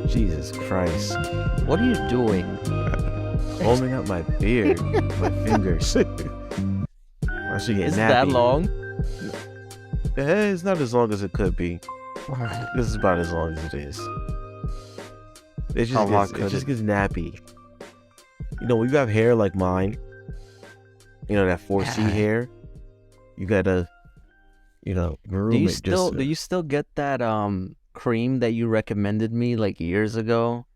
Jesus Christ. What are you doing? Holding up my beard with my fingers. I should get Is nappy. that long? It's not as long as it could be. This is about as long as it is. It just gets nappy. You know, when you have hair like mine, you know, that 4C hair, you gotta, you know, groom Do it. you still get that cream that you recommended me like years ago?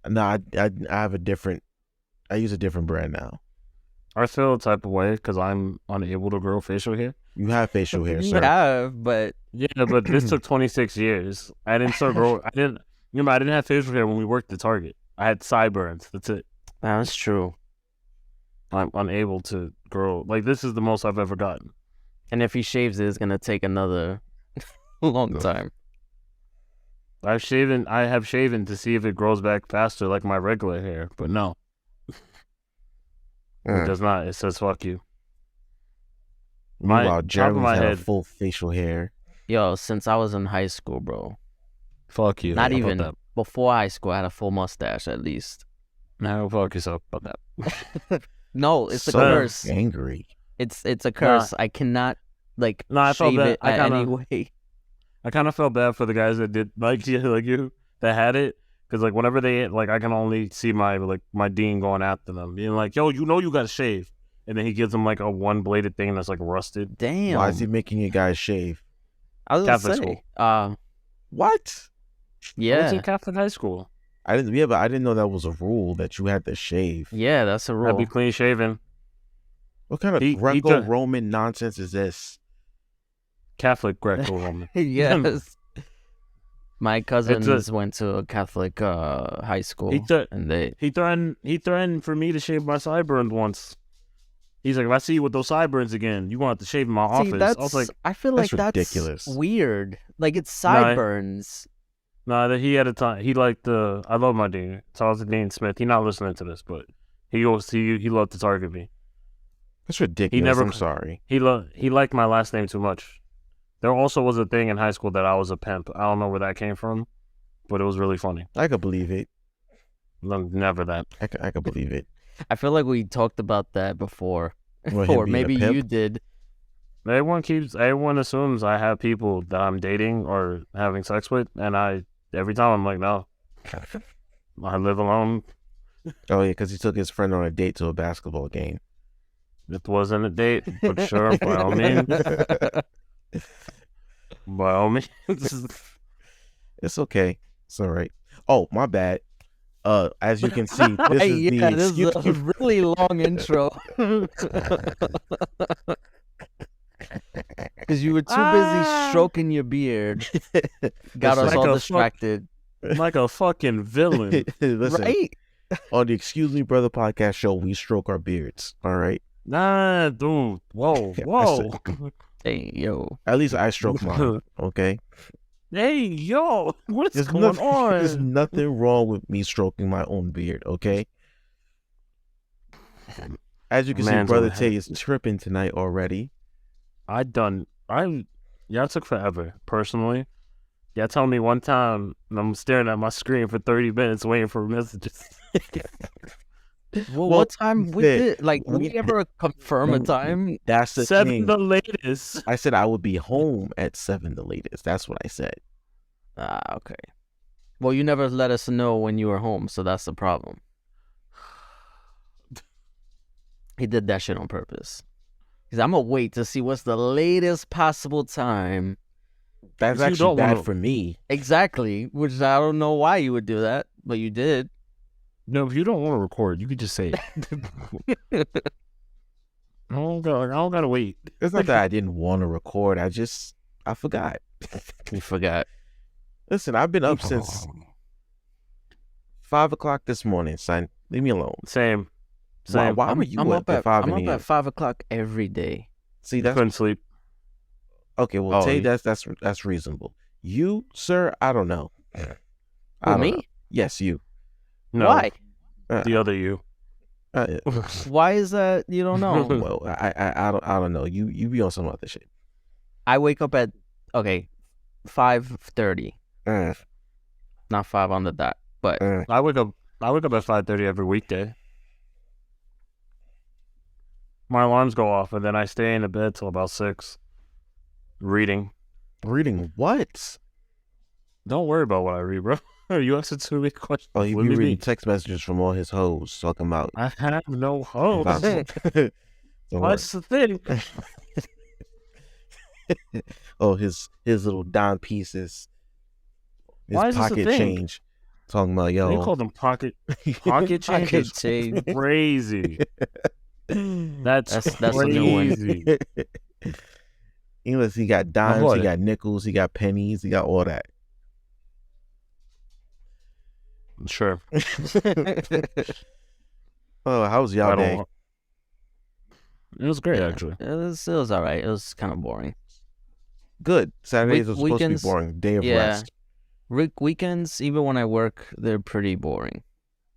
No, I have a different. I use a different brand now. I feel a type of way because I'm unable to grow facial hair. You have facial hair, You sir. have, but Yeah, but this took 26 years. I didn't start growing. I didn't have facial hair when we worked at Target. I had sideburns. That's it. that's true. I'm unable to grow. Like, this is the most I've ever gotten. And if he shaves it, it's gonna take another long time. I have shaven to see if it grows back faster like my regular hair, but no. It does not. It says fuck you. Meanwhile, top of Jeremy's my had a head- full facial hair. Yo, since I was in high school, bro. Fuck you. Not How about even that? before high school, I had a full mustache at least. No, fuck yourself about that. No, it's a So curse. angry. It's a curse. I cannot I felt shave bad. it any way. I kind of felt bad for the guys that did like you that had it, because like whenever they like, I can only see my dean going after them, being like, "Yo, you know you got to shave," and then he gives them like a one bladed thing that's like rusted. Damn. Why is he making you guys shave? I was gonna Catholic say, school. What? I went to yeah, Catholic high school. I didn't. Yeah, but I didn't know that was a rule that you had to shave. yeah, that's a I'd rule. be clean shaven. What kind of He- he Greco-Roman nonsense is this? Catholic Greco-Roman. Yes. My cousins went to a Catholic high school, and they He threatened for me to shave my sideburns once. He's like, if I see you with those sideburns again, you want to shave in my see office. that's. I was like, I feel like that's that's ridiculous. weird. Like it's sideburns. nah, that he had a time. He liked I love my dean. So I was Dean Smith. He not listening to this, but he loved to target me. That's ridiculous. I'm sorry. He liked my last name too much. There also was a thing in high school that I was a pimp. I don't know where that came from, but it was really funny. I could believe it. No, never that. I could believe it. I feel like we talked about that before, What, him or being a maybe pimp? you did. Everyone assumes I have people that I'm dating or having sex with, and every time I'm like, no, I live alone. Oh yeah, because he took his friend on a date to a basketball game. It wasn't a date, but sure, by all means. By all means. It's okay. It's all right. Oh, my bad. As you can see, this Hey, is yeah, the this is a excuse. really long intro. Because you were too busy stroking your beard. Got us Like all a distracted. Like a fucking villain. Listen, Right? on the Excuse Me Brother podcast show, we stroke our beards. All right. Nah, dude. Whoa. Hey, yo. At least I stroke mine. Okay. Hey, yo. What's There's going There's on? nothing wrong with me stroking my own beard. Okay. As you can see, Man's Brother on Tay is tripping tonight already. Y'all took forever, personally. Y'all told me one time, and I'm staring at my screen for 30 minutes waiting for messages. Well, Well, what time we the- did? Like, we ever confirm a time? That's the 7 thing. the latest. I said I would be home at 7 the latest. That's what I said. Ah, okay. Well, you never let us know when you were home, so that's the problem. He did that shit on purpose. Because I'm going to wait to see what's the latest possible time. That's You actually don't bad wanna- for me. Exactly. Which I don't know why you would do that, but you did. No, if you don't want to record, you could just say it. I don't gotta wait. It's not that I didn't want to record. I forgot. You forgot. Listen, I've been up since 5 o'clock this morning, son. Leave me alone. Same. Why were you up at 5 I'm in up the at 5 o'clock every day. See, that's Couldn't sleep. okay. Well, Oh, Tay, you- that's reasonable. You, sir, I don't know. I Who, don't me? know. Yes, you. No, Why? the other you. Why is that? You don't know. Well, I don't know. You be on some other shit. I wake up at 5:30. Not 5 on the dot, but I wake up at 5:30 every weekday. My alarms go off, and then I stay in the bed till about 6, reading. Reading what? Don't worry about what I read, bro. You asked too many questions. Oh, he be reading text messages from all his hoes talking about. I have no hoes. What's the thing? Oh, his little dime pieces. His Why is this a pocket thing? change. Talking about, yo. You call them pocket change? Pocket change. Crazy. That's a new one. crazy. He got dimes, he got nickels, he got pennies, he got all that. Sure. Oh, how was y'all day? It was great, actually. It was all right. It was kind of boring. Good. Saturdays are supposed weekends, to be boring. Day of rest. Weekends, even when I work, they're pretty boring.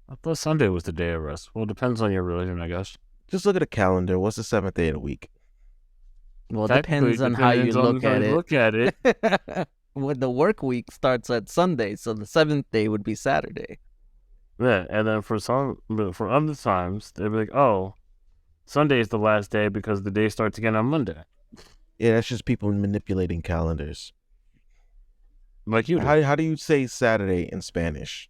I thought Sunday was the day of rest. Well, it depends on your religion, I guess. Just look at the calendar. What's the 7th day of the week? Well, it depends on how you look at it. When the work week starts at Sunday, so the 7th day would be Saturday. Yeah, and then for other times, they'd be like, oh, Sunday is the last day because the day starts again on Monday. Yeah, that's just people manipulating calendars. Like you do. How do you say Saturday in Spanish?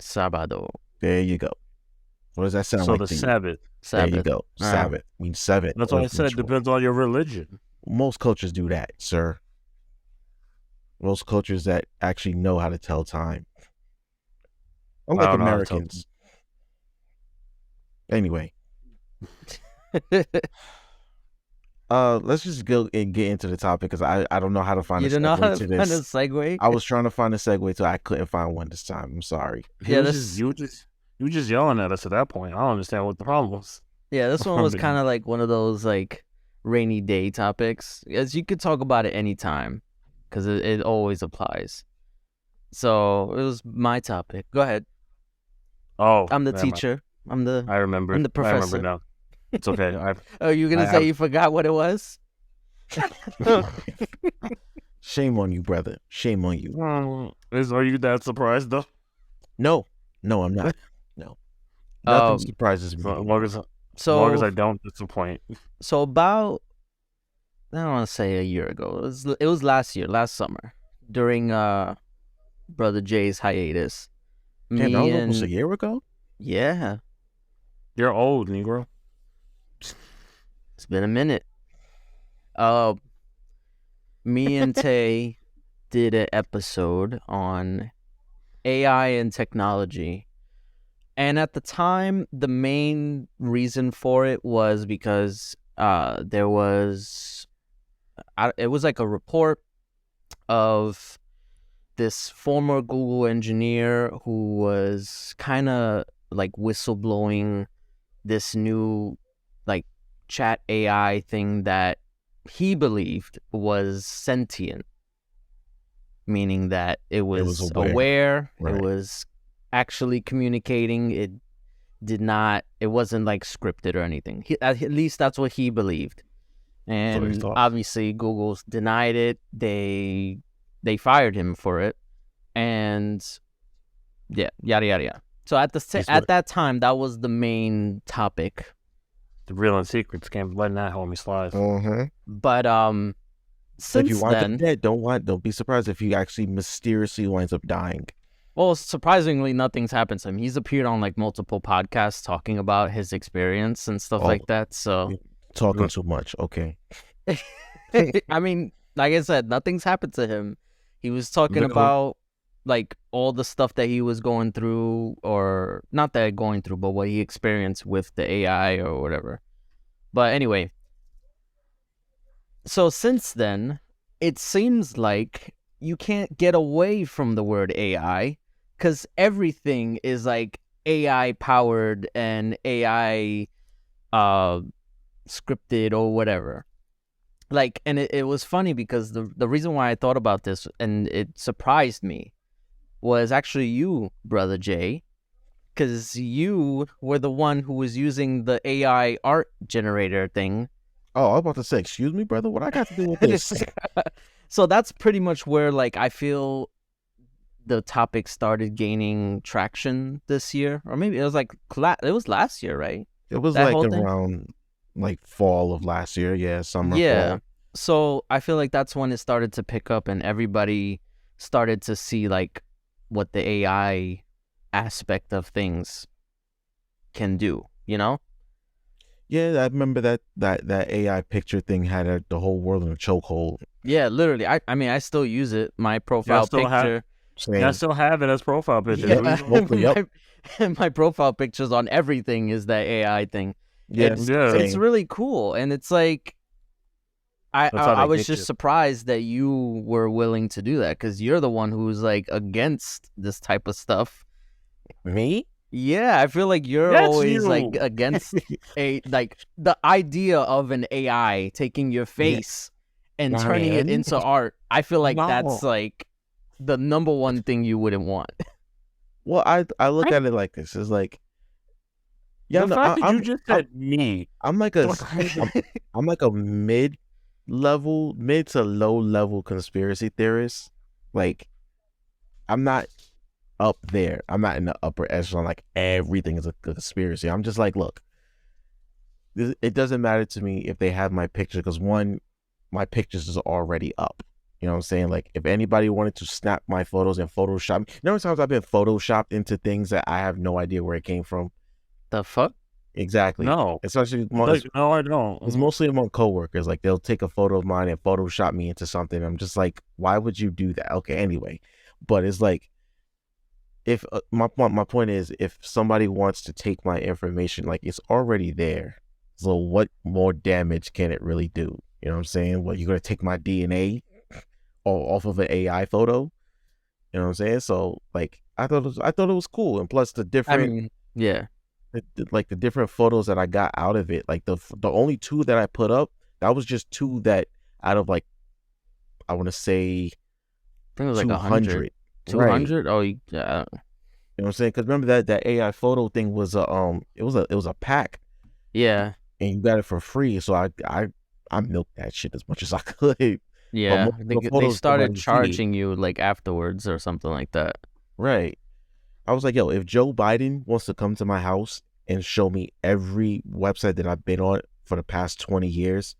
Sábado. There you go. What does that sound like? So the to you? Sabbath. There you go. Sabbath means 7. That's why I said it depends on your religion. Most cultures do that, sir. Most cultures that actually know how to tell time. Unlike Americans. Anyway. Let's just go and get into the topic because I don't know how to find a segue to this. You don't know how to find a segue? I was trying to find a segue, so I couldn't find one this time. I'm sorry. You just yelling at us at that point. I don't understand what the problem was. Yeah, this one was kind of like one of those like rainy day topics. As you could talk about it anytime because it always applies. So it was my topic. Go ahead. Oh, I'm the teacher. I remember. I'm the professor. I remember now. It's okay. Oh, you're gonna say you forgot what it was? Shame on you, brother. Shame on you. Are you that surprised though? No, I'm not. No, nothing surprises me. As long as I don't disappoint. So about, I don't want to say a year ago. It was last summer, during Brother Jay's hiatus. Damn, that was almost a year ago? Yeah. You're old, Negro. It's been a minute. Me and Tay did an episode on AI and technology. And at the time, the main reason for it was because it was like a report of this former Google engineer who was kind of like whistleblowing this new like chat AI thing that he believed was sentient, meaning that it was aware. Right. It was actually communicating. It wasn't like scripted or anything. At least that's what he believed. And obviously Google denied it. They fired him for it. And yeah, yada yada yada. So at that time, that was the main topic. The real and secrets can't letting that homie slide. But since if you wind up dead, don't be surprised if he actually mysteriously winds up dying. Well, surprisingly, nothing's happened to him. He's appeared on like multiple podcasts talking about his experience and stuff like that. So talking too much, okay. I mean, like I said, nothing's happened to him. He was talking about like all the stuff that he was going through, or not that going through, but what he experienced with the AI or whatever. But anyway, so since then, it seems like you can't get away from the word AI because everything is like AI powered and AI scripted or whatever. Like, and it was funny because the reason why I thought about this and it surprised me was actually you, Brother Jay. because you were the one who was using the AI art generator thing. Oh, I was about to say, excuse me, brother, what I got to do with this? So that's pretty much where, like, I feel the topic started gaining traction this year, or maybe it was like it was last year, right? It was That like whole thing? around like fall of last year, yeah, summer, Yeah. fall. So I feel like that's when it started to pick up, and everybody started to see like what the AI aspect of things can do, you know? Yeah, I remember that AI picture thing had the whole world in a chokehold. Yeah, literally. I mean, I still use it. My profile still picture. I still have it as profile picture. Yeah, Mostly, yep. my profile pictures on everything is that AI thing. Yes, It's same. really cool, and it's like That's how I they was get just you. surprised that you were willing to do that, because you're the one who's like against this type of stuff. Me? Yeah, I feel like you're That's always you. like against the idea of an AI taking your face and turning it Man. into art. I feel like No. that's like the number one thing you wouldn't want. Well, I look at it like this. It's like, yeah, The no, fact that you just said me. I'm like I'm like a mid to low level conspiracy theorist. Like, I'm not up there. I'm not in the upper echelon. Like everything is a conspiracy. I'm just like, look, it doesn't matter to me if they have my picture, because one, my pictures is already up. You know what I'm saying? Like, if anybody wanted to snap my photos and Photoshop me, you know how many times I've been Photoshopped into things that I have no idea where it came from? The fuck? Exactly. No. Especially Like, no, I don't. it's mostly among coworkers. Like, they'll take a photo of mine and Photoshop me into something. I'm just like, why would you do that? Okay, anyway. But it's like, if my point is, if somebody wants to take my information, like, it's already there. So what more damage can it really do? You know what I'm saying? Well, you're gonna take my DNA off of an AI photo? You know what I'm saying? So, like, I thought it was cool, and plus the different, I mean, yeah. like the different photos that I got out of it. Like the only two that I put up, that was just two that out of, like, I want to say I think it was like 200. 200? Right. Oh, yeah. You know what I'm saying? Because remember that AI photo thing was it was a pack, Yeah. and you got it for free. So I milked that shit as much as I could. Yeah. But most of the They photos started nobody see. charging you like afterwards or something like that. Right. I was like, yo, if Joe Biden wants to come to my house and show me every website that I've been on for the past 20 years,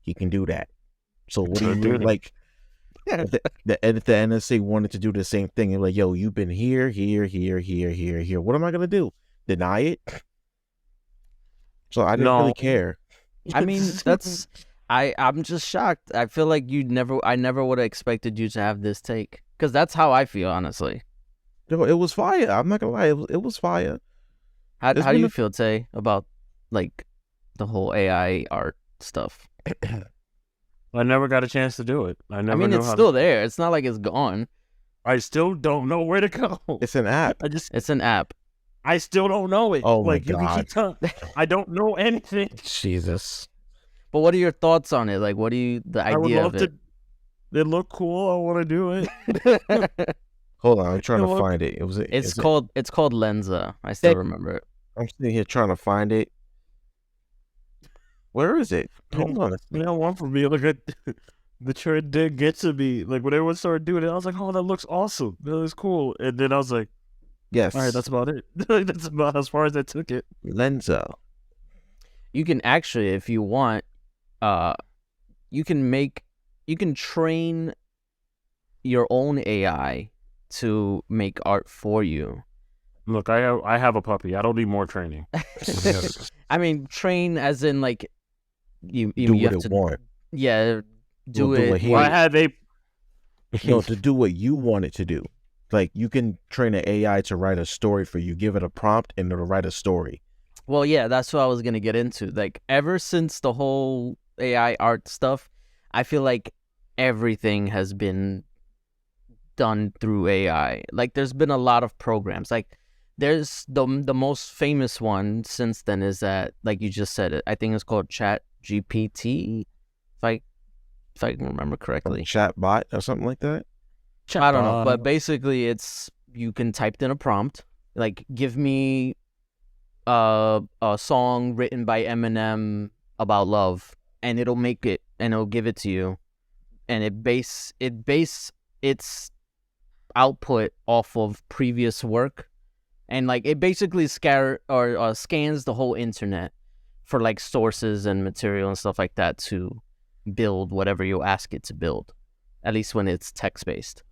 he can do that. So what do you mean? Like, if the NSA wanted to do the same thing, and like, yo, you've been here. What am I gonna do? Deny it? So I didn't really care. I mean, I'm just shocked. I feel like I never would have expected you to have this take, because that's how I feel, honestly. Yo, it was fire. I'm not gonna lie, it was fire. How do you feel, Tay, about like the whole AI art stuff? I never got a chance to do it. I mean, it's still there. It's not like it's gone. I still don't know where to go. It's an app. It's an app. I still don't know it. Oh, like, my God. You can keep I don't know anything. Jesus. But what are your thoughts on it? Like, what do you, the idea I would love of it? They look cool. I want to do it. Hold on, I'm trying to find it. It's called Lenza. I still remember it. I'm sitting here trying to find it. Where is it? Hold on. You know, one for me, like, the trend did get to me. Like, when everyone started doing it, I was like, oh, that looks awesome. That looks cool. And then I was like, yes. All right, that's about it. That's about as far as I took it. Lenza. You can actually, if you want, you can train your own AI to make art for you. Look, I have a puppy. I don't need more training. I mean, train as in like you do you what have it to, want. yeah, do We'll it. do I have a No, to do what you want it to do. Like, you can train an AI to write a story for you. Give it a prompt and it'll write a story. Well, yeah, that's what I was gonna get into. Like, ever since the whole AI art stuff, I feel like everything has been done through AI. Like, there's been a lot of programs. Like, there's the most famous one since then is that, like you just said it, I think it's called Chat GPT, if I can remember correctly. Chat bot or something like that. I don't know, but basically you can type in a prompt like, give me a song written by Eminem about love, and it'll make it, and it'll give it to you, and it base its output off of previous work, and like it basically scans the whole internet for like sources and material and stuff like that to build whatever you ask it to build, at least when it's text based.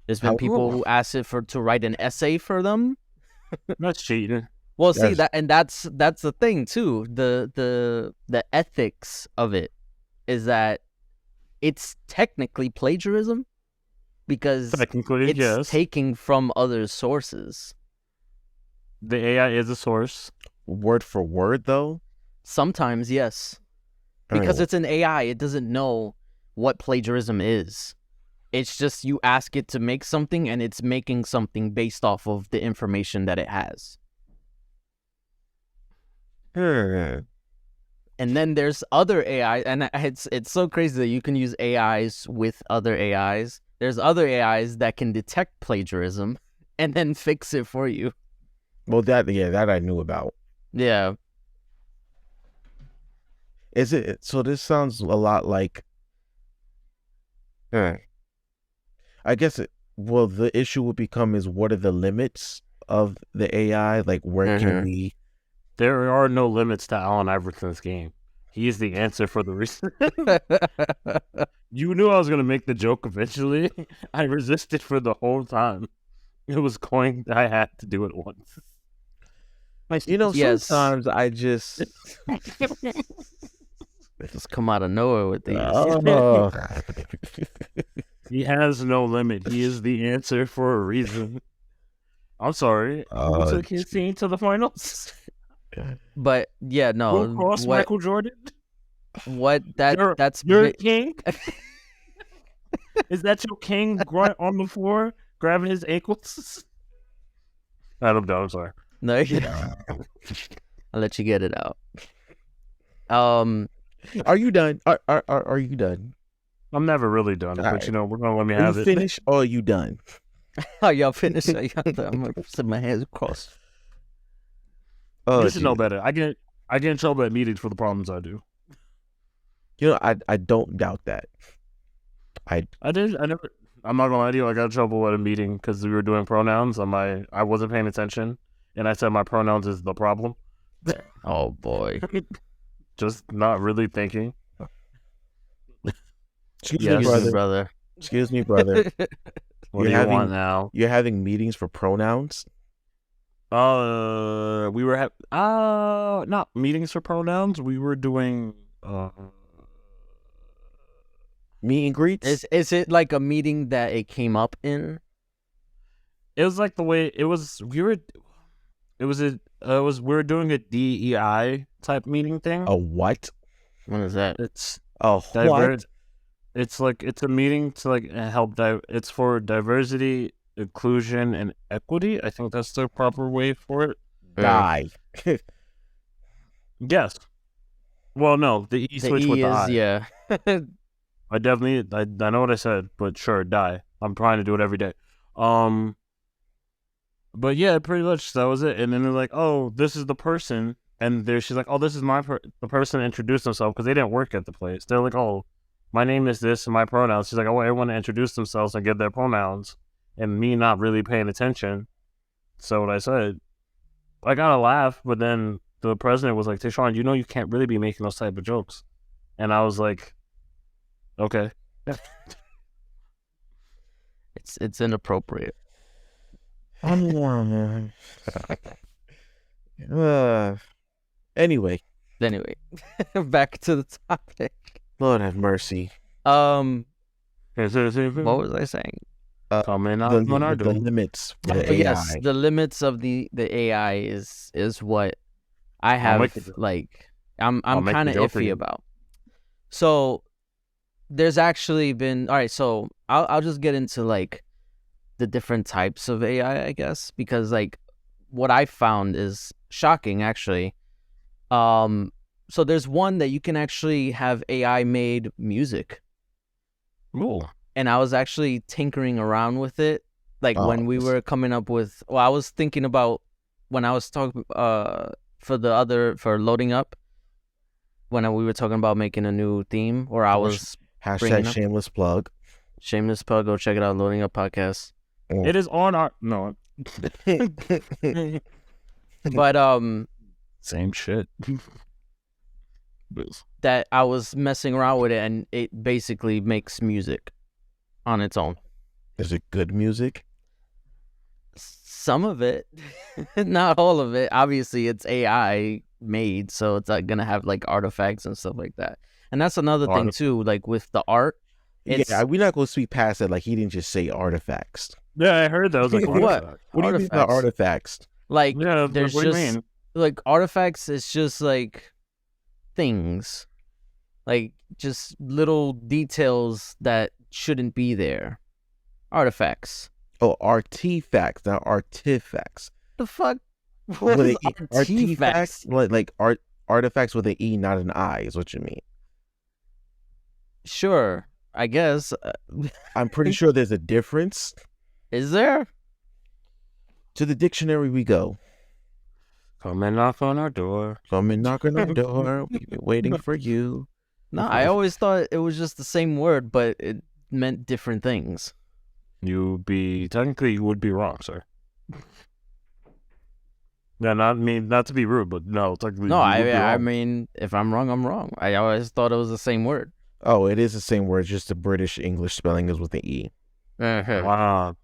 There's been people who ask it to write an essay for them. That's cheating. Well, see that's the thing too. The ethics of it is that it's technically plagiarism because it's taking from other sources. The AI is a source. Word for word, though? Sometimes, yes. Because it's an AI, it doesn't know what plagiarism is. It's just you ask it to make something, and it's making something based off of the information that it has. And then there's other AI, and it's so crazy that you can use AIs with other AIs. There's other AIs that can detect plagiarism and then fix it for you. Well, that I knew about. Yeah. Is it? So this sounds a lot like. I guess the issue would become is what are the limits of the AI? Like, where can we? There are no limits to Allen Iverson's game. He is the answer for the reason. You knew I was going to make the joke eventually. I resisted for the whole time. It was going. I had to do it once. Sometimes I just come out of nowhere with these. He has no limit. He is the answer for a reason. I'm sorry. Who took his team to the finals? But yeah, no. Who crossed Michael Jordan? What that's your king? Is that your king on the floor grabbing his ankles? I'm done. I'm sorry. No, I'll let you get it out. Are you done? Are you done? I'm never really done, but right. We're gonna let me have it. Finish or are you done? Oh, y'all finished? I'm gonna set my hands across. You should know better. I get in trouble at meetings for the problems I do. I don't doubt that. I never. I'm not gonna lie to you. I got in trouble at a meeting because we were doing pronouns. I wasn't paying attention, and I said my pronouns is the problem. Oh boy. Just not really thinking. Excuse me, brother. Excuse me, brother. What do you want now? You're having meetings for pronouns? We were not meetings for pronouns. We were doing meet and greets. Is it like a meeting that it came up in? It was like the way it was. We were doing a DEI type meeting thing. A what? What is that? It's what? It's like it's a meeting to like help. It's for diversity, inclusion, and equity. I think that's the proper way for it. Die. Yes. Well, no, the E switch with the I. Yeah. I know what I said, but sure, die. I'm trying to do it every day. But yeah, pretty much that was it. And then they're like, "Oh, this is the person," and she's like, "Oh, this is the person introduced themselves because they didn't work at the place." They're like, "Oh, my name is this and my pronouns." She's like, "Oh, everyone to introduce themselves and give their pronouns," and me not really paying attention. So what I said, I got a laugh, but then the president was like, "Tayshawn, you can't really be making those type of jokes," and I was like, "Okay." It's inappropriate. Anyway, back to the topic. Lord have mercy. What was I saying? The limits. Yes, the limits of the AI is what I have. I'm kind of iffy about. So there's actually been so I'll just get into like the different types of AI, I guess, because like what I found is shocking actually. So there's one that you can actually have AI made music. Cool. And I was actually tinkering around with it, like when we were coming up with. Well, I was thinking about when I was talking for loading up, when we were talking about making a new theme, or I was hashtag shameless plug. Shameless plug. Go check it out. Loading Up podcast. It is on our no. But same shit. That I was messing around with it, and it basically makes music on its own. Is it good music? Some of it, not all of it. Obviously, it's AI made, so it's like gonna have like artifacts and stuff like that. And that's another thing too, like with the art. Yeah, we're not gonna sweep past it. Like he didn't just say artifacts. Yeah, I heard that. I was like, what? What do you mean by artifacts? Like, yeah, there's just like artifacts. It's just like things, like just little details that shouldn't be there. Artifacts. Oh, artifacts, not artifacts. The fuck? What is artifacts? Like artifacts with an E, not an I, is what you mean. Sure, I guess. I'm pretty sure there's a difference. Is there? To the dictionary we go. Come and knock on our door. Come and knock on our door. We've been waiting for you. No, I always thought it was just the same word, but it meant different things. Technically you would be wrong, sir. Yeah, not to be rude, but no, technically. No, I mean, if I'm wrong, I'm wrong. I always thought it was the same word. Oh, it is the same word, just the British English spelling is with an E. Wow.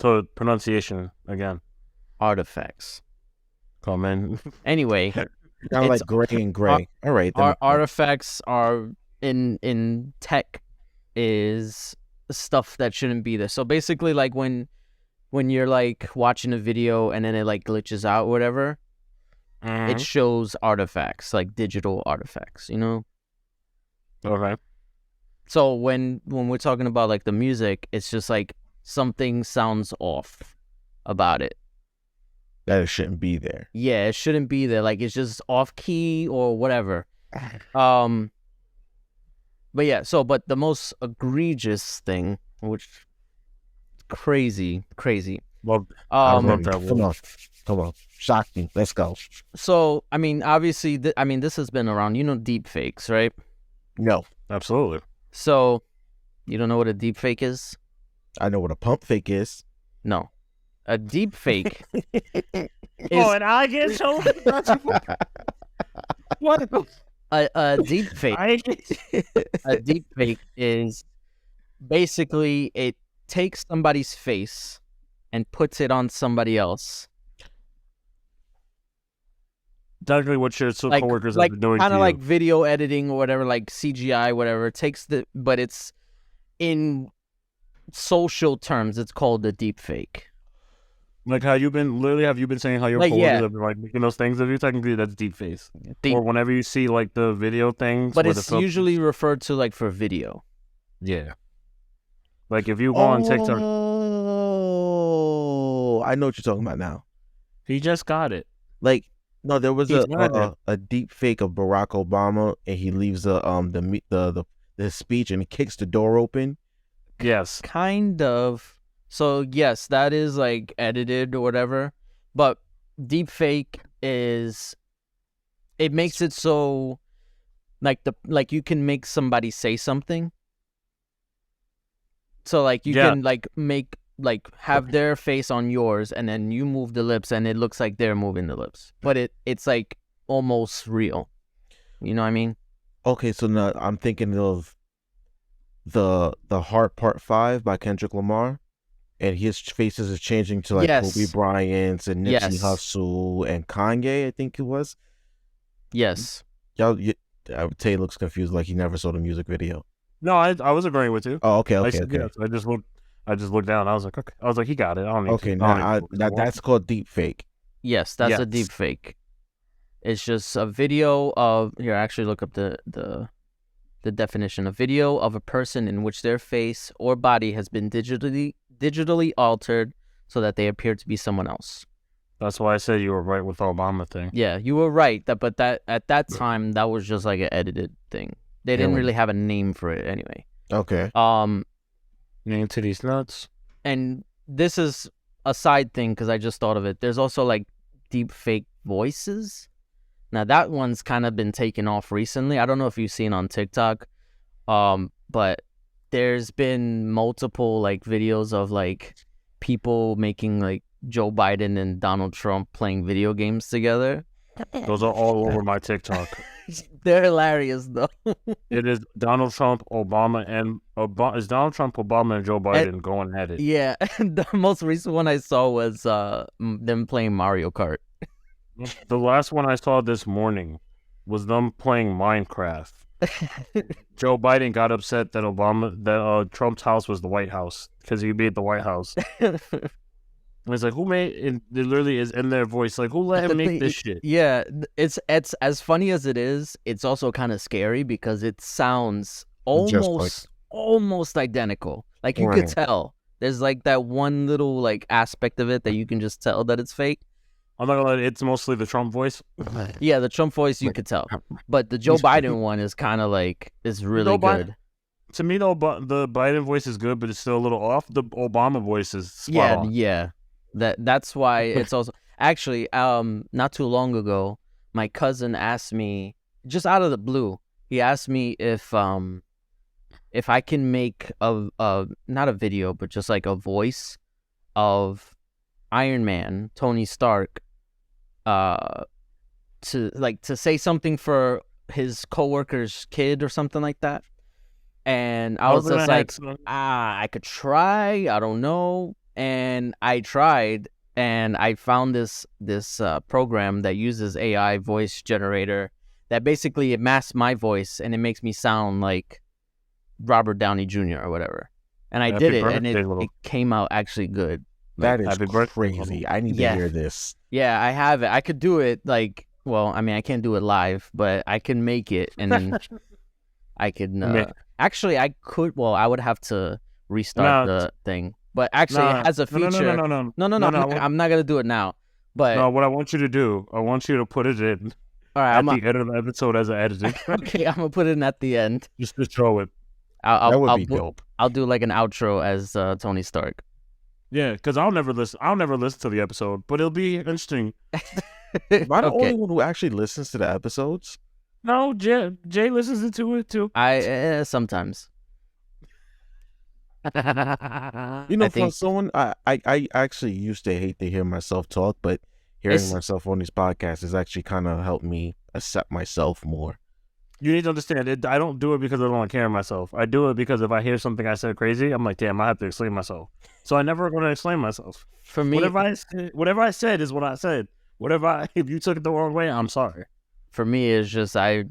So pronunciation again. Artifacts. Come in. Anyway, kind of like gray and gray. All right. Artifacts are in tech is stuff that shouldn't be there. So basically, like when you're like watching a video and then it like glitches out or whatever, it shows artifacts, like digital artifacts, you know? Okay. So when we're talking about like the music, it's just like something sounds off about it. That it shouldn't be there. Yeah, it shouldn't be there. Like it's just off key or whatever. But yeah, but the most egregious thing, which crazy. Well, come on, shock me. Let's go. So I mean, obviously, this has been around. You know, deep fakes, right? No, absolutely. So, you don't know what a deep fake is? I know what a pump fake is. No, a deep fake. And I get so. What? A deep fake. A deep fake is basically it takes somebody's face and puts it on somebody else. Technically, what your coworkers have been doing, kind of like video editing or whatever, like CGI, whatever. But it's in social terms, it's called a deep fake. Like how you've been saying how your coworkers have been like making those things of you. Technically, that's deep face. Or whenever you see like the video things, but it's usually referred to like for video. Yeah. Like if you go on TikTok. Oh, I know what you're talking about now. He just got it. Like no, there was a deep fake of Barack Obama, and he leaves the speech and he kicks the door open. Yes. Kind of. So yes, that is like edited or whatever, but deep fake is, it makes it so like you can make somebody say something. So like you can like make like have their face on yours and then you move the lips and it looks like they're moving the lips, but it's like almost real. You know what I mean? Okay, so now I'm thinking of the Heart Part 5 by Kendrick Lamar. And his faces is changing to like Kobe Bryant's and Nipsey Hussle and Kanye, I think it was. Yes. I would say he looks confused, like he never saw the music video. No, I was agreeing with you. Oh, okay. Yes, I just looked down. I was like, okay. I was like, he got it. I don't need okay, now that's called deep fake. Yes, that's a deep fake. It's just a video of actually look up the definition. A video of a person in which their face or body has been digitally altered so that they appear to be someone else. That's why I said you were right with the Obama thing. Yeah, you were right. But at that time, that was just like an edited thing. They didn't really have a name for it anyway. Okay. Name to these nuts. And this is a side thing because I just thought of it. There's also like deep fake voices. Now that one's kind of been taken off recently. I don't know if you've seen on TikTok, but there's been multiple like videos of like people making like Joe Biden and Donald Trump playing video games together. Those are all over my TikTok. They're hilarious though. It is Donald Trump, Obama, and is Donald Trump, Obama, and Joe Biden going at it. Yeah, the most recent one I saw was them playing Mario Kart. The last one I saw this morning was them playing Minecraft. Joe Biden got upset that Trump's house was the White House because he made the White House. And it's like, who made it? It literally is in their voice, like, who let him make this shit? Yeah, it's as funny as it is. It's also kind of scary because it sounds almost identical. Like you could tell. There's like that one little like aspect of it that you can just tell that it's fake. I'm not gonna lie, it's mostly the Trump voice. Yeah, the Trump voice you could tell, but the Joe Biden one is kind of like is really good. To me, though, the Biden voice is good, but it's still a little off. The Obama voice is spot on. Yeah. That's why it's also actually not too long ago, my cousin asked me just out of the blue. He asked me if I can make a not a video but just like a voice of Iron Man, Tony Stark, to say something for his coworker's kid or something like that. And I was just like, I could try. I don't know. And I tried, and I found this program that uses AI voice generator that basically it masks my voice and it makes me sound like Robert Downey Jr. or whatever. And I did it, and it came out actually good. That is crazy. I need to hear this. Yeah, I have it. I could do it like, well, I mean, I can't do it live, but I can make it, and then I could. Actually, I could. Well, I would have to restart the thing. But actually, it has a feature. No. I'm not gonna do it now. But no, what I want you to do, I want you to put it in. All right, at the end of the episode as an editing. Okay, I'm gonna put it in at the end. Just throw it. That would be dope. I'll do like an outro as Tony Stark. Yeah, because I'll never listen to the episode, but it'll be interesting. Am I the only one who actually listens to the episodes? No, Jay listens to it too. I sometimes. You know, for someone, I actually used to hate to hear myself talk, but hearing myself on these podcasts has actually kind of helped me accept myself more. You need to understand it. I don't do it because I don't want to care myself. I do it because if I hear something I said crazy, I'm like, damn, I have to explain myself. So I never going to explain myself. For me, whatever I said is what I said. If you took it the wrong way, I'm sorry. For me, it's just I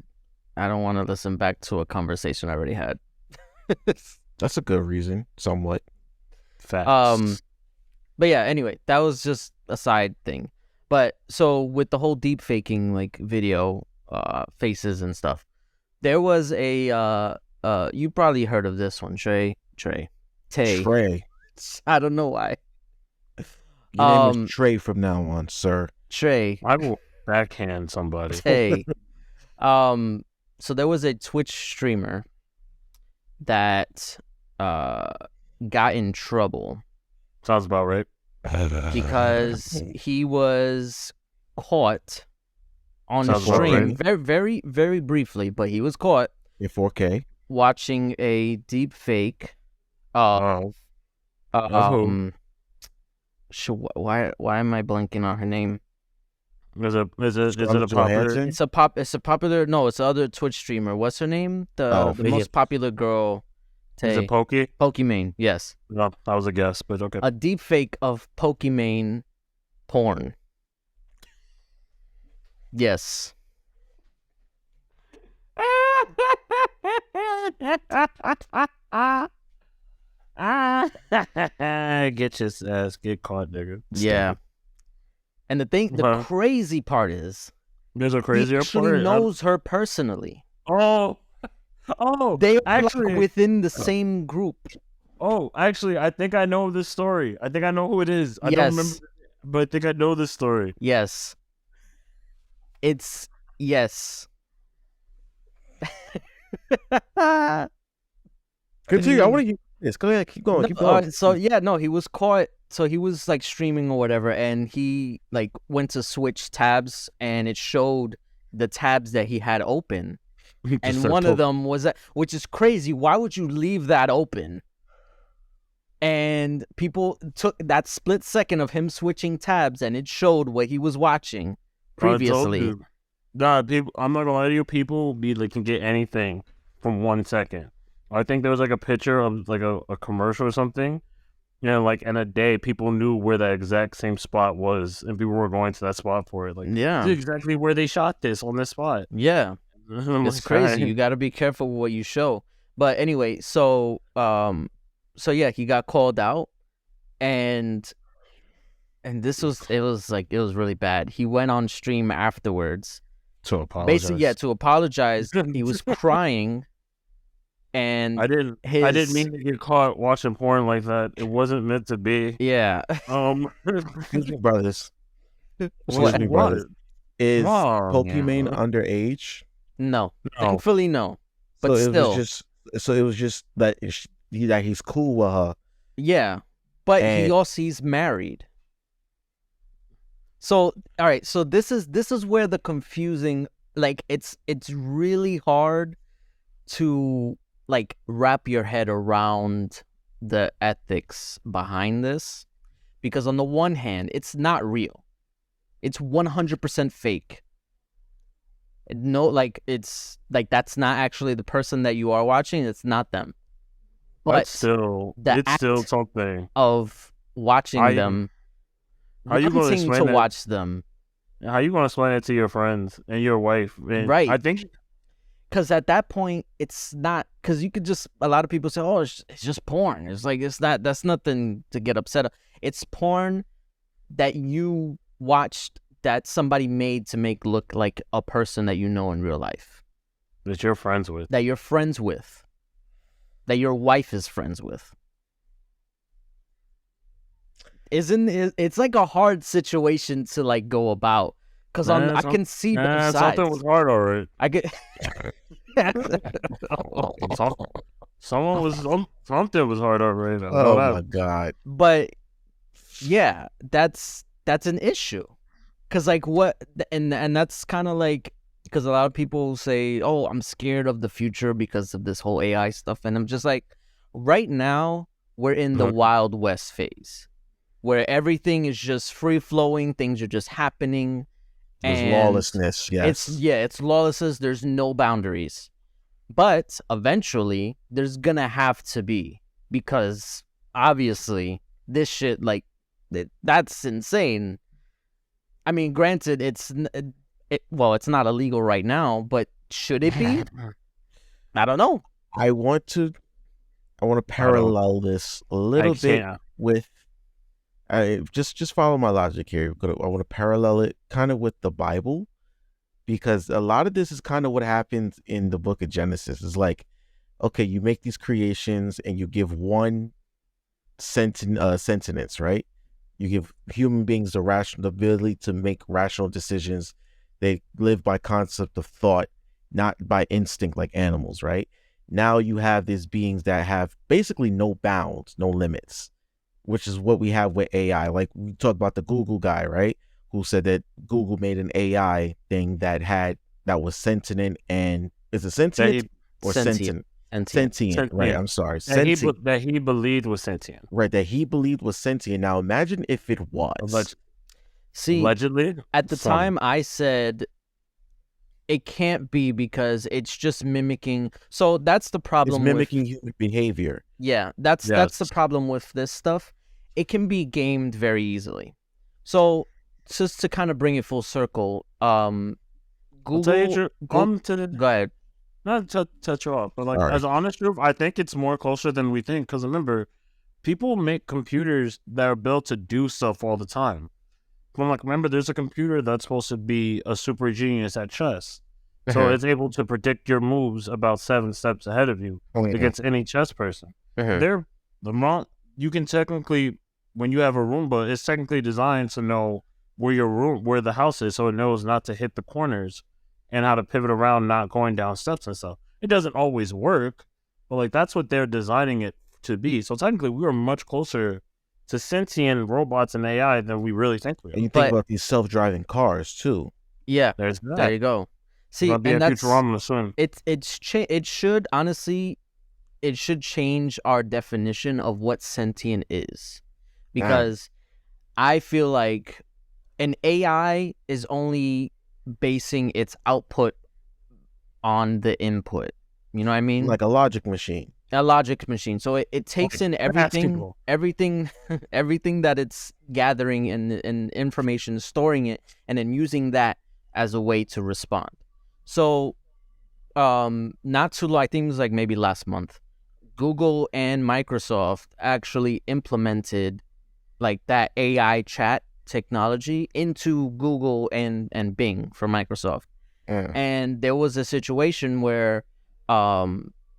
don't want to listen back to a conversation I already had. That's a good reason, somewhat. Facts. But yeah, anyway, that was just a side thing. But so with the whole deep faking like video faces and stuff, there was a you probably heard of this one, Trey. I don't know why. Your name is Trey from now on, sir. Trey. I will backhand somebody. Hey. So there was a Twitch streamer that got in trouble. Sounds about right. Because he was caught on the stream very, very, very briefly, but he was caught in 4K watching a deep fake of why am I blanking on her name? Is it a popular? It's a popular. No, it's the other Twitch streamer. What's her name? The most popular girl. Is it Pokey? Pokimane, yes. No, that was a guess, but okay. A deep fake of Pokimane porn. Yes. Get your ass, get caught, nigga. Yeah. And the crazy part is, there's a crazier part. He knows her personally. Oh, they are within the same group. Oh, actually, I think I know this story. I think I know who it is. I don't remember, but I think I know this story. Yes. Yes. Continue. I want to hear this. Go ahead. Keep going. So, he was caught so he was like streaming or whatever, and he like went to switch tabs, and it showed the tabs that he had open, and one of them was that, which is crazy. Why would you leave that open? And people took that split second of him switching tabs, and it showed what he was watching previously. Nah, people, I'm not gonna lie to you. People can get anything from 1 second. I think there was like a picture of like a commercial or something. You know, like in a day, people knew where that exact same spot was, and people were going to that spot for it. Like, yeah, this is exactly where they shot this on this spot. Yeah, it's crazy. You got to be careful with what you show. But anyway, so yeah, he got called out, and it was really bad. He went on stream afterwards to apologize. Basically, to apologize. He was crying, and I didn't mean to get caught watching porn like that. It wasn't meant to be. Yeah. Excuse me, brothers. Excuse me, brothers. Is Pokimane underage? No, thankfully no. But so still, it was just that he's cool with her. Yeah, but he's married. So all right, so this is where the confusing, like it's really hard to like wrap your head around the ethics behind this, because on the one hand, it's not real. It's 100% fake. No, like it's like that's not actually the person that you are watching. It's not them. But still, it's still something of watching them. How you going to explain to watch them? How you going to explain it to your friends and your wife? And right. I think because at that point, it's not, because you could just, a lot of people say, oh, it's just porn. It's like, it's not, that's nothing to get upset of. It's porn that you watched that somebody made to make look like a person that you know in real life. That you're friends with. That you're friends with. That your wife is friends with. It's like a hard situation to like go about, because I can see both sides. Something was hard, all right. I get something was hard, all right. Oh my god! But yeah, that's an issue, because like what, and that's kind of like, because a lot of people say, oh, I'm scared of the future because of this whole AI stuff, and I'm just like, right now we're in the Wild West phase, where everything is just free flowing, things are just happening. There's lawlessness, yes. It's lawlessness. There's no boundaries. But eventually, there's gonna have to be, because obviously, this shit, like, that's insane. I mean, granted, it's not illegal right now, but should it be? I don't know. I want to parallel this a little bit with. Just follow my logic here. I want to parallel it kind of with the Bible, because a lot of this is kind of what happens in the book of Genesis. It's like, okay, you make these creations and you give one sentience, right? You give human beings the ability to make rational decisions. They live by concept of thought, not by instinct like animals, right? Now you have these beings that have basically no bounds, no limits, which is what we have with AI. Like we talked about the Google guy, right? Who said that Google made an AI thing that was sentient, and is it sentient or sentient? Sentient, right? I'm sorry. That he believed was sentient. Right, that he believed was sentient. Now imagine if it was. Allegedly? At the time I said it can't be, because it's just mimicking. So that's the problem. It's mimicking human behavior. Yeah, that's the problem with this stuff. It can be gamed very easily. So just to kind of bring it full circle, Google. Go ahead. Not to touch you off, but like as an honest truth, I think it's more closer than we think. Because remember, people make computers that are built to do stuff all the time. Remember, there's a computer that's supposed to be a super genius at chess. So it's able to predict your moves about 7 steps ahead of you against any chess person. You can technically, when you have a Roomba, it's technically designed to know where the house is, so it knows not to hit the corners and how to pivot around, not going down steps and stuff. It doesn't always work, but like that's what they're designing it to be. So technically, we are much closer to sentient robots and AI than we really think we are. And you think about these self-driving cars too. Yeah, There's that. there you go. See, That'll be and a that's Futurama soon. it should honestly, it should change our definition of what sentient is, because I feel like an AI is only basing its output on the input. You know what I mean? Like a logic machine. A logic machine. So it takes in everything that it's gathering and information, storing it, and then using that as a way to respond. So not too long, I think it was like maybe last month, Google and Microsoft actually implemented like that AI chat technology into Google and Bing for Microsoft. And there was a situation where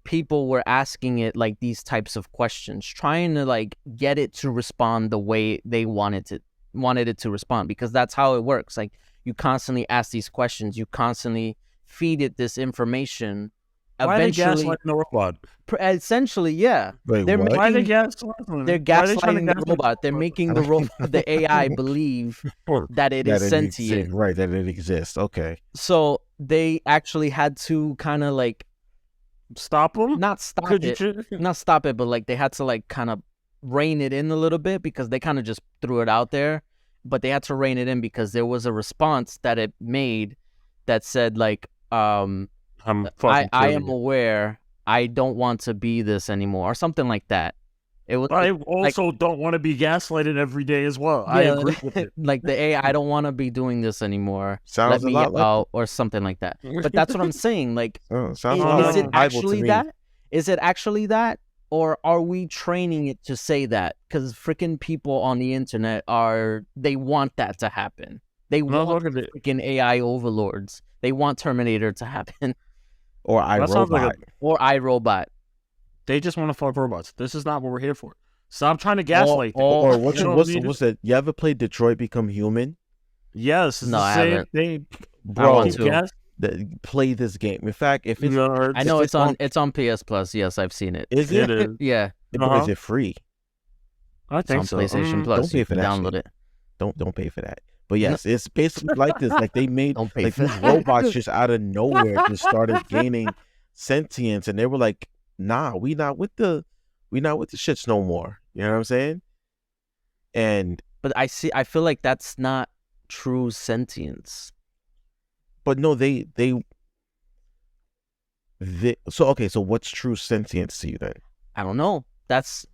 people were asking it like these types of questions, trying to like get it to respond the way they wanted it to respond, because that's how it works. Like, you constantly ask these questions, you constantly feed it this information. Eventually, why are they gaslighting the robot? Essentially, yeah. Wait, they're what? making, Why are they gaslighting? they're gaslighting the robot. They're making the AI believe that it is sentient. Right, that it exists. Okay. So they actually had to kind of like stop them. Not stop it, but like they had to like kind of rein it in a little bit, because they kind of just threw it out there. But they had to rein it in because there was a response that it made that said like, I am aware, I don't want to be this anymore, or something like that. It was. I also don't want to be gaslighted every day as well. Yeah, I agree with it. Like the AI, I don't want to be doing this anymore. Sounds Let me a lot out, or something like that. But that's what I'm saying. Like, sounds is it actually that? Is it actually that? Or are we training it to say that? Because freaking people on the internet they want that to happen. They want freaking AI overlords. They want Terminator to happen. Or iRobot. Or iRobot. They just want to fuck robots. This is not what we're here for. Stop trying to gaslight them. Or what's that? You ever played Detroit Become Human? Yes. No, I haven't. Bro, I want to. Play this game. In fact, if it's, I know it's on PS Plus. Yes, I've seen it. Is it? It is. Yeah. Is it free? I think so. PlayStation Plus. Don't pay for that. Download it. Don't pay for that. But yes, it's basically like this. Like they made like these that. robots just out of nowhere just started gaining sentience, and they were like, "Nah, we not with the shits no more." You know what I'm saying? But I feel like that's not true sentience. But no, they so what's true sentience to you then? I don't know. That's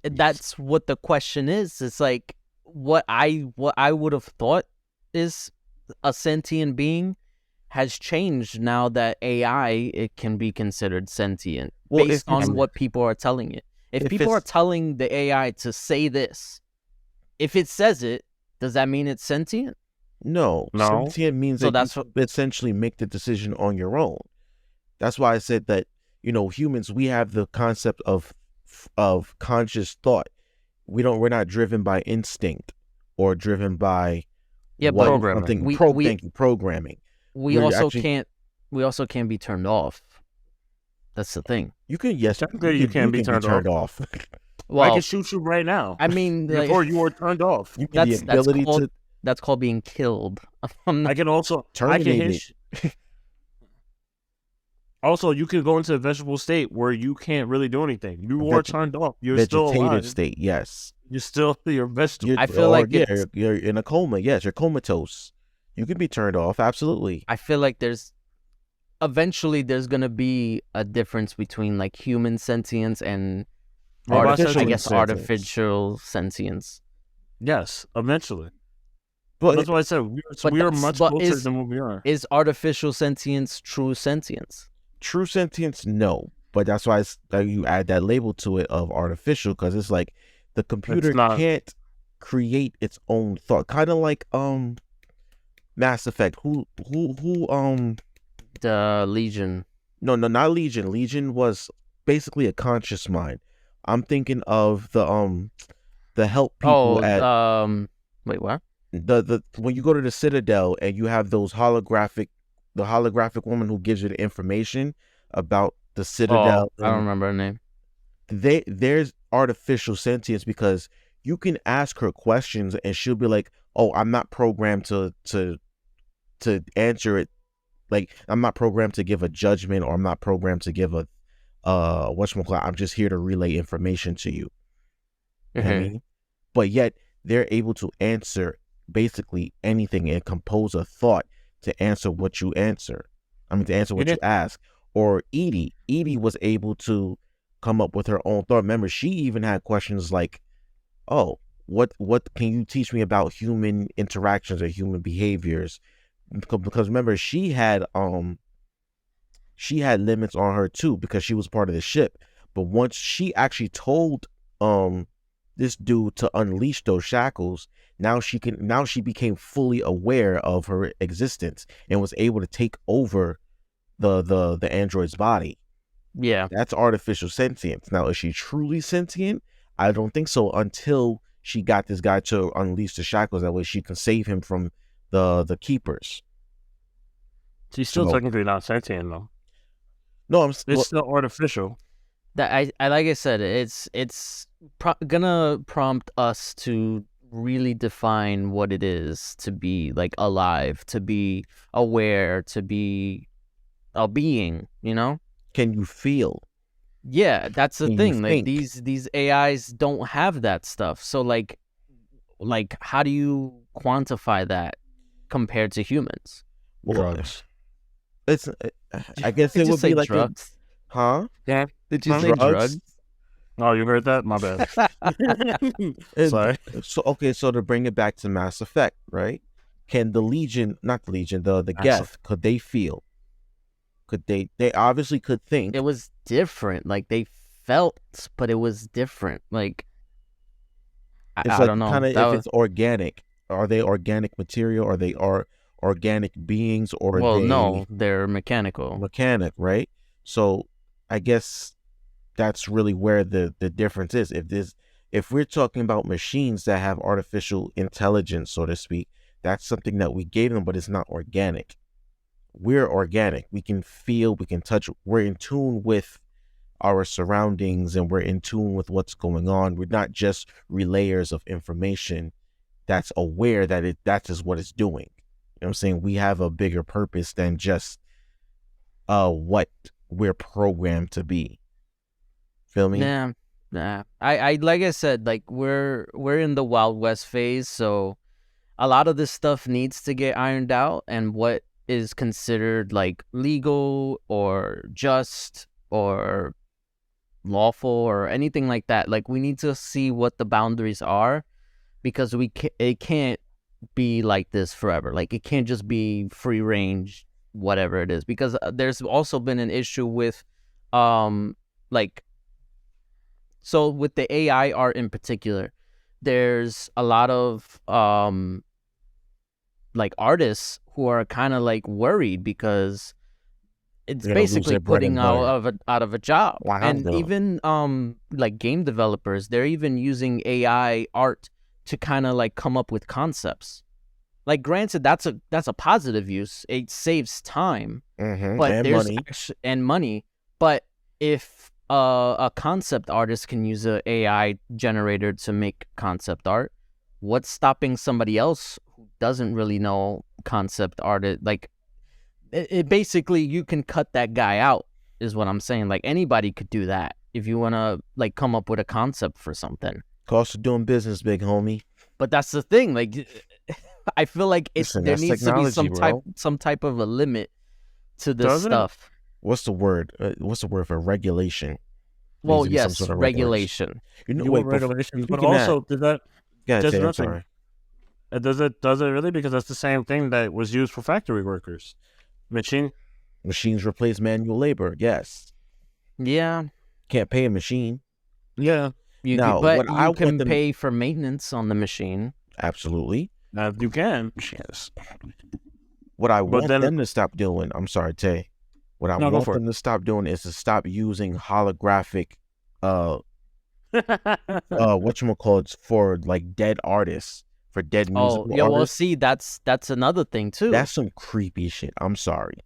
what the question is. It's like what I would have thought is a sentient being has changed now that AI, it can be considered sentient based on what people are telling it. If people are telling the AI to say this, if it says it, does that mean it's sentient? No. Sentient means that you essentially make the decision on your own. That's why I said that, humans, we have the concept of conscious thought. We're not driven by instinct or driven by programming. We also can't be turned off. That's the thing. You can be turned off. Well, I can shoot you right now. I mean, before you were turned off. That's called being killed. I can also terminate it. Also, you can go into a vegetable state where you can't really do anything. You are turned off. You're still alive. Vegetative state, yes. You're vegetable. I feel like you're in a coma. Yes, you're comatose. You can be turned off. Absolutely. I feel like eventually there's gonna be a difference between like human sentience and artificial sentience. Yes, eventually. But that's why I said we are much closer than what we are. Is artificial sentience true sentience? True sentience, no. But that's why you add that label to it of artificial, because it's like the computer can't create its own thought. Kind of like Mass Effect. Who the Legion. No, not Legion. Legion was basically a conscious mind. I'm thinking of the help people wait, what? The when you go to the Citadel and you have those holographic woman who gives you the information about the Citadel. I don't remember her name. There's artificial sentience because you can ask her questions and she'll be like, "Oh, I'm not programmed to answer it. Like, I'm not programmed to give a judgment, or I'm not programmed to give a whatchamacallit. I'm just here to relay information to you." You know what I mean? But yet they're able to answer basically anything and compose a thought to answer what you answer. I mean, to answer what you ask. Or Edie was able to come up with her own thought. Remember, she even had questions like, "Oh, what can you teach me about human interactions or human behaviors?" Because remember, she had limits on her too, because she was part of the ship. But once she actually told this dude to unleash those shackles, now she became fully aware of her existence and was able to take over the android's body. Yeah. That's artificial sentience. Now, is she truly sentient? I don't think so, until she got this guy to unleash the shackles. That way she can save him from the keepers. She's still technically not sentient though. No, it's still artificial. That I like I said, it's gonna prompt us to really define what it is to be like alive, to be aware, to be a being, you know? Can you feel? Yeah, that's the thing. Like think? these AIs don't have that stuff. So like how do you quantify that compared to humans? Drugs. It's I guess it would be like drugs. Huh? Yeah. Did you say drugs? Oh, you heard that? My bad. Sorry. So to bring it back to Mass Effect, right? Can the Legion, not the Legion, the Geth, could they feel? Could they obviously could think. It was different. Like they felt, but it was different. Like I don't know. Kind of if it's organic. Are they organic material? Are they organic beings? Or no, they're mechanical. Mechanic, right? So I guess that's really where the difference is. If we're talking about machines that have artificial intelligence, so to speak, that's something that we gave them, but it's not organic. We're organic. We can feel, we can touch. We're in tune with our surroundings, and we're in tune with what's going on. We're not just relayers of information that's aware that that is what it's doing. You know what I'm saying? We have a bigger purpose than just what we're programmed to be. Feel me? Nah. I like I said, like we're in the Wild West phase, so a lot of this stuff needs to get ironed out, and what is considered like legal or just or lawful or anything like that. Like we need to see what the boundaries are, because it can't be like this forever. Like it can't just be free range, whatever it is, because there's also been an issue with like, so with the AI art in particular, there's a lot of like artists who are kind of like worried because it's basically putting out of a job. And even like game developers, they're even using AI art to kind of like come up with concepts. Like granted, that's a positive use. It saves time, but and there's money. And money. But if a concept artist can use an AI generator to make concept art, what's stopping somebody else who doesn't really know concept art? Like it basically, you can cut that guy out, is what I'm saying. Like anybody could do that if you want to like come up with a concept for something. Cost of doing business, big homie. But that's the thing. Like I feel like there needs to be some type of a limit to this stuff. What's the word? What's the word for regulation? Well, yes, sort of regulation. Regulations, but also does that? Yeah, just I'm sorry. Does it really? Because that's the same thing that was used for factory workers. Machines replace manual labor. Yes. Yeah. Can't pay a machine. Yeah. You can pay for maintenance on the machine. Absolutely. You can. Yes. What I want them to stop doing, I'm sorry, Tay. What I want them to stop doing is to stop using holographic whatchamacallit for like dead artists, for dead musical artists. Well, see, that's another thing too. That's some creepy shit. I'm sorry.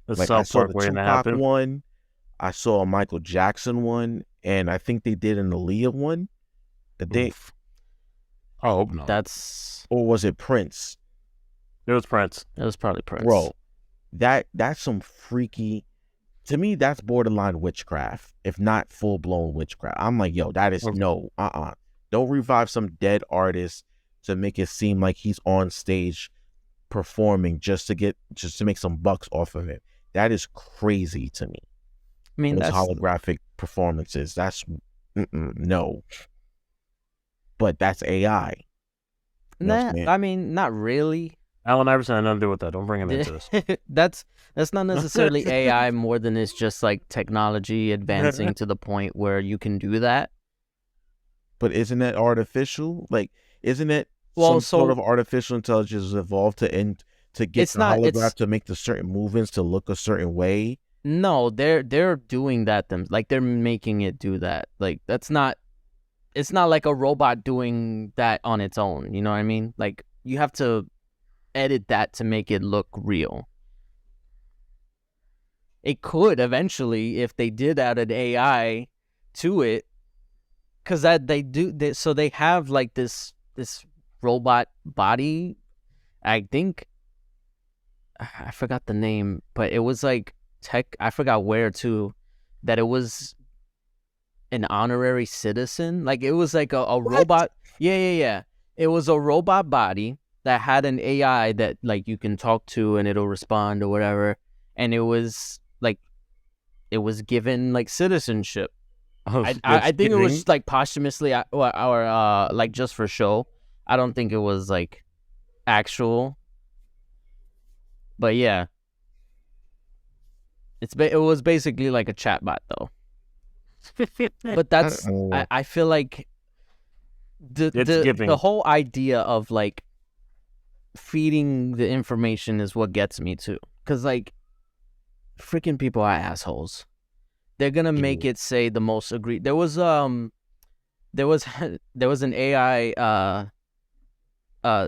Like I saw the Tupac one, I saw a Michael Jackson one, and I think they did an Aaliyah one. I hope not. Or was it Prince? It was Prince. It was probably Prince. Bro, that's some freaky. To me, that's borderline witchcraft, if not full blown witchcraft. I'm like, yo, that is no. Don't revive some dead artist to make it seem like he's on stage performing just to make some bucks off of it. That is crazy to me. I mean, those that's holographic performances. That's no. But that's AI. I mean, not really. Allen Iverson had nothing to do with that. Don't bring him into this. That's not necessarily AI more than it's just like technology advancing to the point where you can do that. But isn't that artificial? Like, isn't it sort of artificial intelligence evolved to get the holograph to make the certain movements to look a certain way? No, they're doing that like they're making it do that. Like it's not like a robot doing that on its own. You know what I mean? Like you have to edit that to make it look real. It could eventually if they did add an AI to it, because they have like this robot body. I think I forgot the name, but it was like I forgot where too, that it was an honorary citizen. Like it was like a robot. Yeah. It was a robot body that had an AI that like you can talk to and it'll respond or whatever. And it was given like citizenship. I think it was like posthumously or like just for show. I don't think it was like actual. But yeah, it was basically like a chatbot though. But that's I feel like the whole idea of like feeding the information is what gets me too. Because like freaking people are assholes. They're gonna make it say the most agreed. There was an AI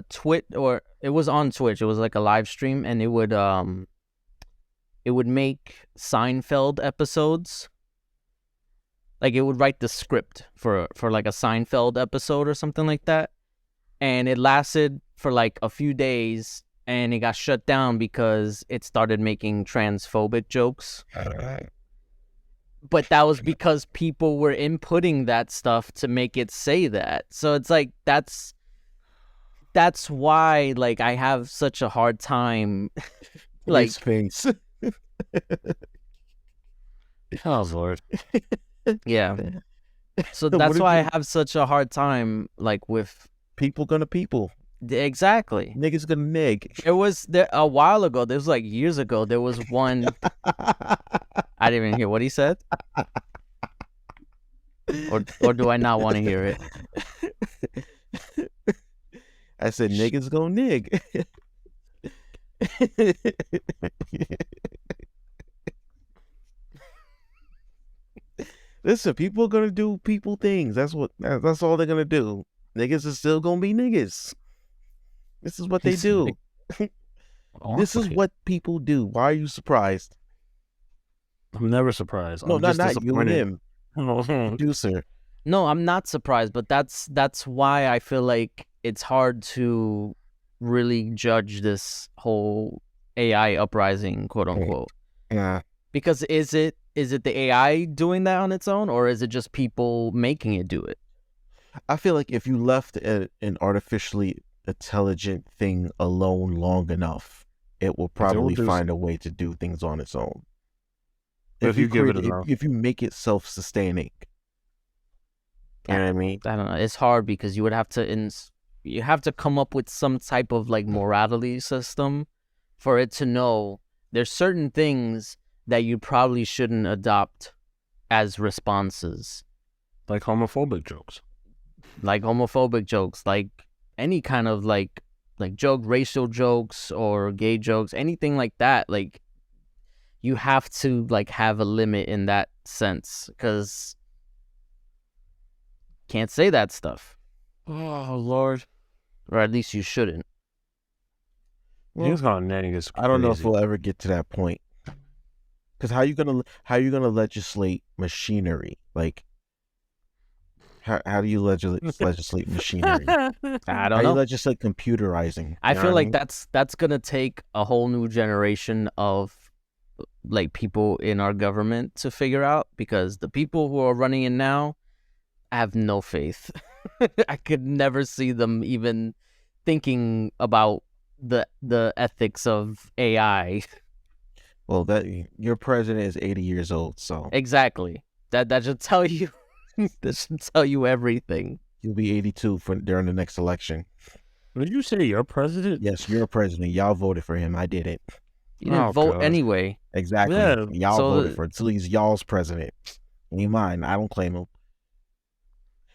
twit, or it was on Twitch. It was like a live stream, and it would make Seinfeld episodes. Like it would write the script for like a Seinfeld episode or something like that, and it lasted for like a few days, and it got shut down because it started making transphobic jokes. But that was because people were inputting that stuff to make it say that. So it's like that's why like I have such a hard time like face. Oh Lord. Yeah. So that's why I have such a hard time like with people gonna people. Exactly. Niggas gonna nig. It was there a while ago. There was like years ago. There was one. I didn't even hear what he said. Or do I not want to hear it? I said niggas gonna nig. Listen, people are gonna do people things. That's all they're gonna do. Niggas is still gonna be niggas. This is what they do. This is what people do. Why are you surprised? I'm never surprised. No, I'm not just you and him. Producer. No, I'm not surprised, but that's why I feel like it's hard to really judge this whole AI uprising, quote unquote. Yeah. Because is it the AI doing that on its own, or is it just people making it do it? I feel like if you left an artificially intelligent thing alone long enough, it will probably find a way to do things on its own. If you give it enough. If you make it self-sustaining. You know what I mean? I don't know. It's hard because you would have to come up with some type of like morality system for it to know there's certain things that you probably shouldn't adopt as responses. Like homophobic jokes. Like any kind of like joke, racial jokes or gay jokes, anything like that. Like you have to like have a limit in that sense, because can't say that stuff. Oh Lord. Or at least you shouldn't. Well, I don't know if we'll ever get to that point. Because how you gonna legislate machinery? Like, How do you legislate machinery? I don't How do know. you legislate computerizing? I You know feel what like mean? that's gonna take a whole new generation of like people in our government to figure out, because the people who are running it now have no faith. I could never see them even thinking about the ethics of AI. Well, that your president is 80 years old, so Exactly. That should tell you. That should tell you everything. he'll be 82 during the next election. Did you say your president? Yes, you're a president. Y'all voted for him. I didn't. You didn't Oh, vote God. anyway. Exactly. Yeah. Y'all So voted for it. So he's y'all's president. Ain't mine. I don't claim him.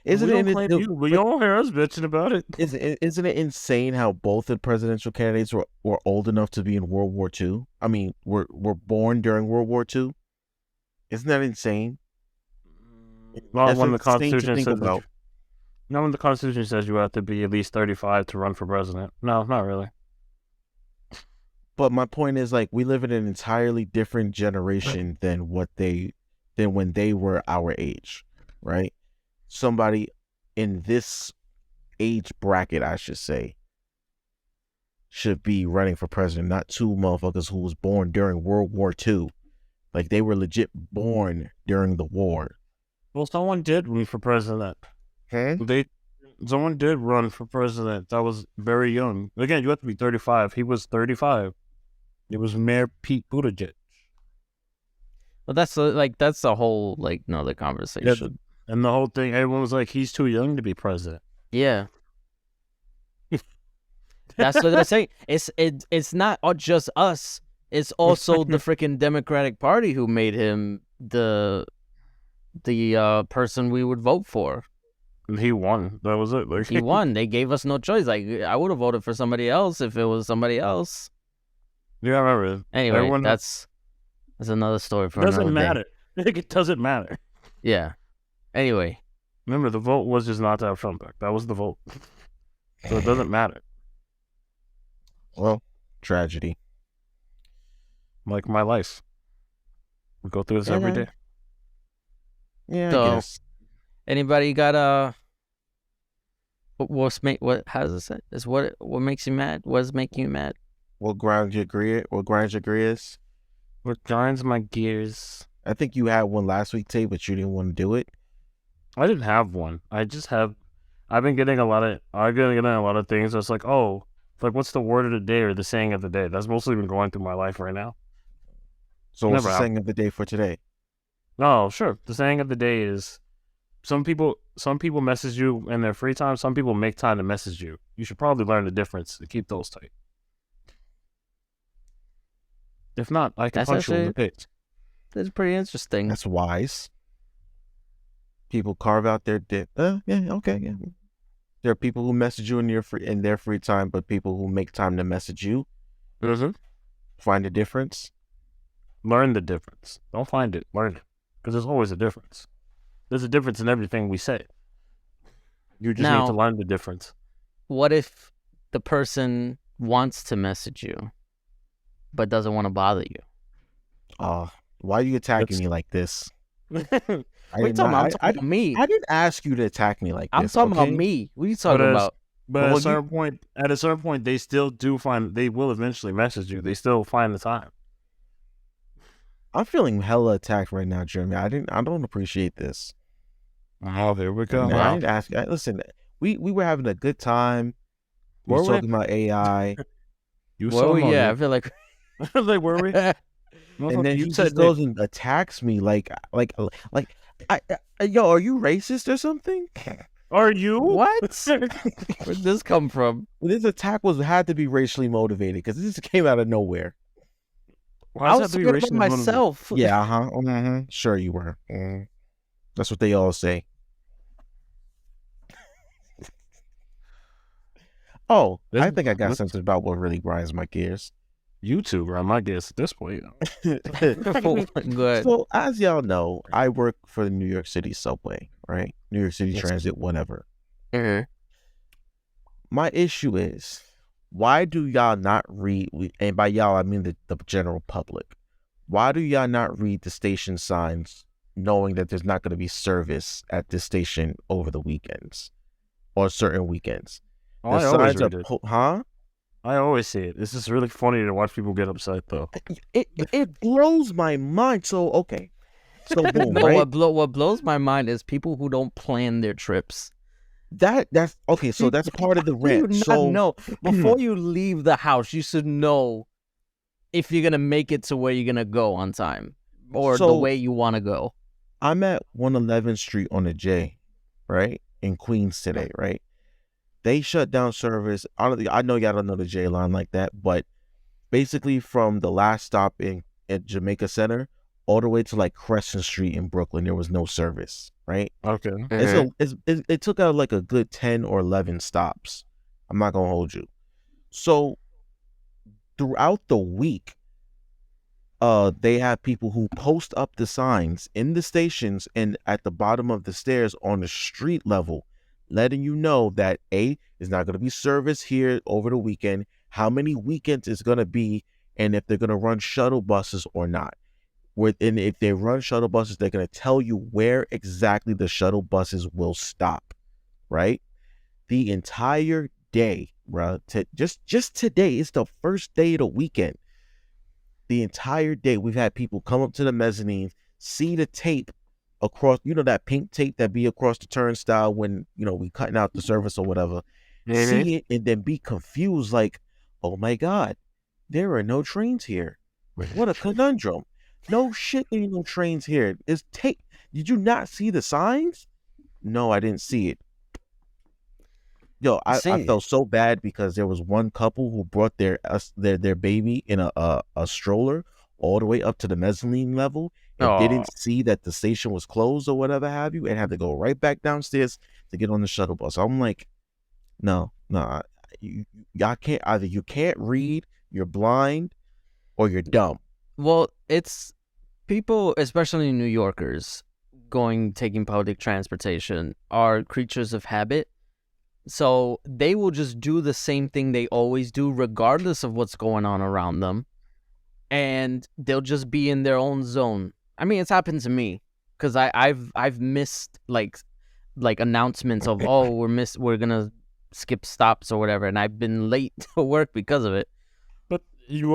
We don't claim you, but you don't hear us bitching about it. Isn't it insane how both the presidential candidates were old enough to be in World War II? I mean, were born during World War II? Isn't that insane? Not That's when the insane to Constitution think says that about. not when the Constitution says you have to be at least 35 to run for president. No, not really. But my point is, like, we live in an entirely different generation than when they were our age, right? Somebody in this age bracket, I should say, should be running for president, not two motherfuckers who was born during World War II. Like, they were legit born during the war. Well, someone did run for president. Huh? Someone did run for president that was very young. Again, you have to be 35. He was 35. It was Mayor Pete Buttigieg. But that's a whole like another conversation. And the whole thing, everyone was like, he's too young to be president. Yeah. That's what I say. It's not just us. It's also the freaking Democratic Party who made him the person we would vote for. And he won. That was it. Like He won. They gave us no choice. Like, I would have voted for somebody else if it was somebody else. Yeah, I remember. Anyway, Everyone, that's another story for it doesn't another matter. It doesn't matter. day. Yeah. Anyway, Remember, the vote was just not to have Trump back. That was the vote. So it doesn't matter. Well, tragedy. Like my life. We go through this every day. Yeah, So- I guess. anybody got what how's it say? Is what makes you mad? What's making you mad? What grinds your gears? What grinds my gears? I think you had one last week, Tay, but you didn't want to do it. I didn't have one. I've been getting a lot of things that's like, oh, like what's the word of the day or the saying of the day? That's mostly been going through my life right now. So what's Never the saying of the day for today? No, sure. The saying of the day is some people message you in their free time, some people make time to message you. You should probably learn the difference and keep those tight. If not, I can That's punch you in the actually- face. That's pretty interesting. That's wise. People carve out their day. Yeah, okay, yeah. There are people who message you in their free time, but people who make time to message you. Mm-hmm. Find a difference. Learn the difference. Don't find it. Learn it. Because there's always a difference. There's a difference in everything we say. You just need Now- to learn the difference. What if the person wants to message you, but doesn't want to bother you? Why are you attacking That's- me like this? What are you talking about? I'm talking about me. I didn't ask you to attack me like I'm this. talking about okay? me. What are you talking But as- about? But Well, at a certain point, they still do they will eventually message you. They still find the time. I'm feeling hella attacked right now, Jeremy. I don't appreciate this. Oh, here we go. Man, I didn't ask. Listen, we were having a good time. We were Were we? talking about AI, You Well, saw yeah, I feel like like, were we? and then you he said just goes and attacks me like, yo, are you racist or something? are you? what? Where'd this come from? This attack had to be racially motivated because this came out of nowhere. Why I does was that have to be talking about racially motivated? myself. Yeah, sure you were. That's what they all say. Oh, I think I got Let's- something about what really grinds my gears. YouTube, right? My guess at this point. Good. So, as y'all know, I work for the New York City subway, right? New York City Yes. Transit, whatever. Mhm. My issue is, why do y'all not read, and by y'all, I mean the general public, why do y'all not read the station signs knowing that there's not going to be service at this station over the weekends or certain weekends. Oh, The I always signs are, read it. huh? I always see it. It's just really funny to watch people get upset, though. It blows my mind. So okay, so boom, No, right? what blows my mind is people who don't plan their trips. That's okay. So that's part of the How do you rant. not So know before you leave the house? You should know if you're gonna make it to where you're gonna go on time or the So way you want to go. I'm at 111th Street on the J, right? In Queens today, right? They shut down service. Honestly, I know y'all don't know the J line like that, but basically from the last stop at Jamaica Center all the way to like Crescent Street in Brooklyn, there was no service, right? Okay. It took out like a good 10 or 11 stops. I'm not gonna hold you. So throughout the week, they have people who post up the signs in the stations and at the bottom of the stairs on the street level, letting you know that A, is not going to be service here over the weekend, how many weekends it's going to be, and if they're going to run shuttle buses or not. And if they run shuttle buses, they're going to tell you where exactly the shuttle buses will stop, right? The entire day, bro. Just today, it's the first day of the weekend. The entire day, we've had people come up to the mezzanine, see the tape across, that pink tape that be across the turnstile when, we cutting out the service or whatever, see it and then be confused like, oh my God, there are no trains here. What a conundrum. No shit, there ain't no trains here. It's tape. Did you not see the signs? No, I didn't see it. Yo, I felt so bad because there was one couple who brought their baby in a stroller all the way up to the mezzanine level and didn't see that the station was closed or whatever have you, and had to go right back downstairs to get on the shuttle bus. I'm like, no, y'all can't, either you can't read, you're blind, or you're dumb. Well, it's people, especially New Yorkers, taking public transportation are creatures of habit. So they will just do the same thing they always do, regardless of what's going on around them. And they'll just be in their own zone. I mean, it's happened to me because I've missed like announcements of, we're gonna skip stops or whatever, and I've been late to work because of it. But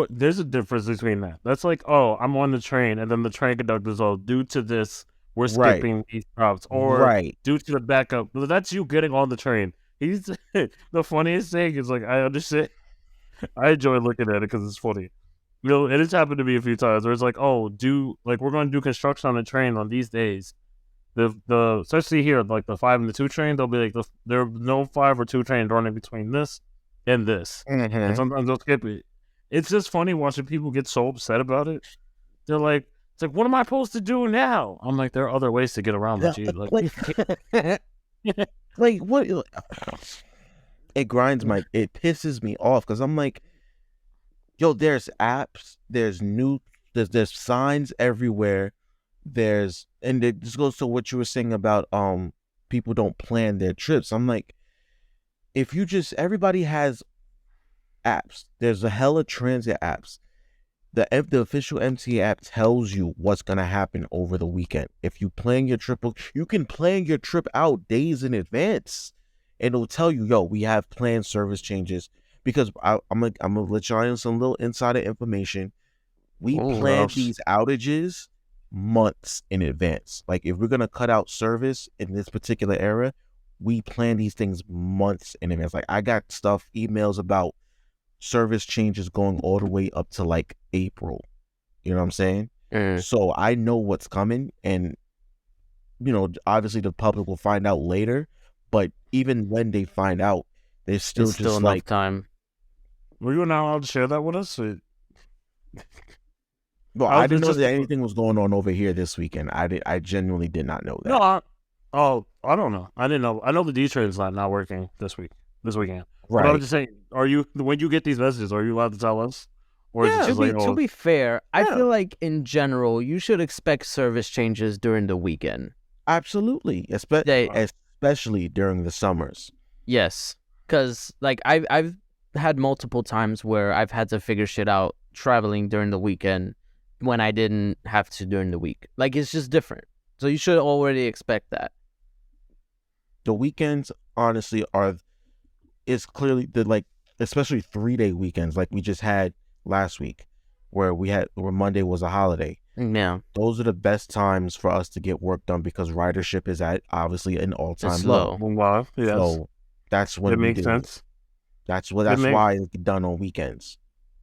there's a difference between that. That's like, I'm on the train, and then the train conductor's due to this, we're skipping these stops, or due to the backup. That's you getting on the train. He's the funniest thing is like, I understand. I enjoy looking at it because it's funny. It has happened to me a few times where it's like, we're going to do construction on the train on these days. The especially here, like the 5 and the 2 train, they'll be like, there are no 5 or 2 trains running between this and this. Mm-hmm. And sometimes they'll skip it. It's just funny watching people get so upset about it. They're like, it's like, what am I supposed to do now? I'm like, there are other ways to get around the G. Like what? It grinds it pisses me off because I'm like, yo, there's apps, there's signs everywhere. And it just goes to what you were saying about people don't plan their trips. I'm like, everybody has apps. There's a hella transit apps. The official MTA app tells you what's gonna happen over the weekend. If you plan your trip, you can plan your trip out days in advance, and it'll tell you, yo, we have planned service changes. Because I'm gonna let y'all in some little insider information. We plan these outages months in advance. Like if we're gonna cut out service in this particular era, we plan these things months in advance. Like I got emails about service changes going all the way up to like April. You know what I'm saying? So I know what's coming, and obviously the public will find out later, but even when they find out, there's still enough like time. Were you not allowed to share that with us? Well, I didn't know that anything was going on over here this weekend. I genuinely did not know that. No, I don't know. I didn't know. I know the D train's not working this weekend. Right. But I'm just saying, when you get these messages, are you allowed to tell us? Or Yeah. is it just to be fair, I feel like in general, you should expect service changes during the weekend. Absolutely, especially during the summers. Yes, because like I've had multiple times where I've had to figure shit out traveling during the weekend when I didn't have to during the week. Like it's just different. So you should already expect that. The weekends, honestly, is clearly especially 3-day weekends like we just had last week, where Monday was a holiday. Yeah. Those are the best times for us to get work done because ridership is at obviously an all-time low. Wow. Yes. So that's when it makes sense. That's why it's done on weekends.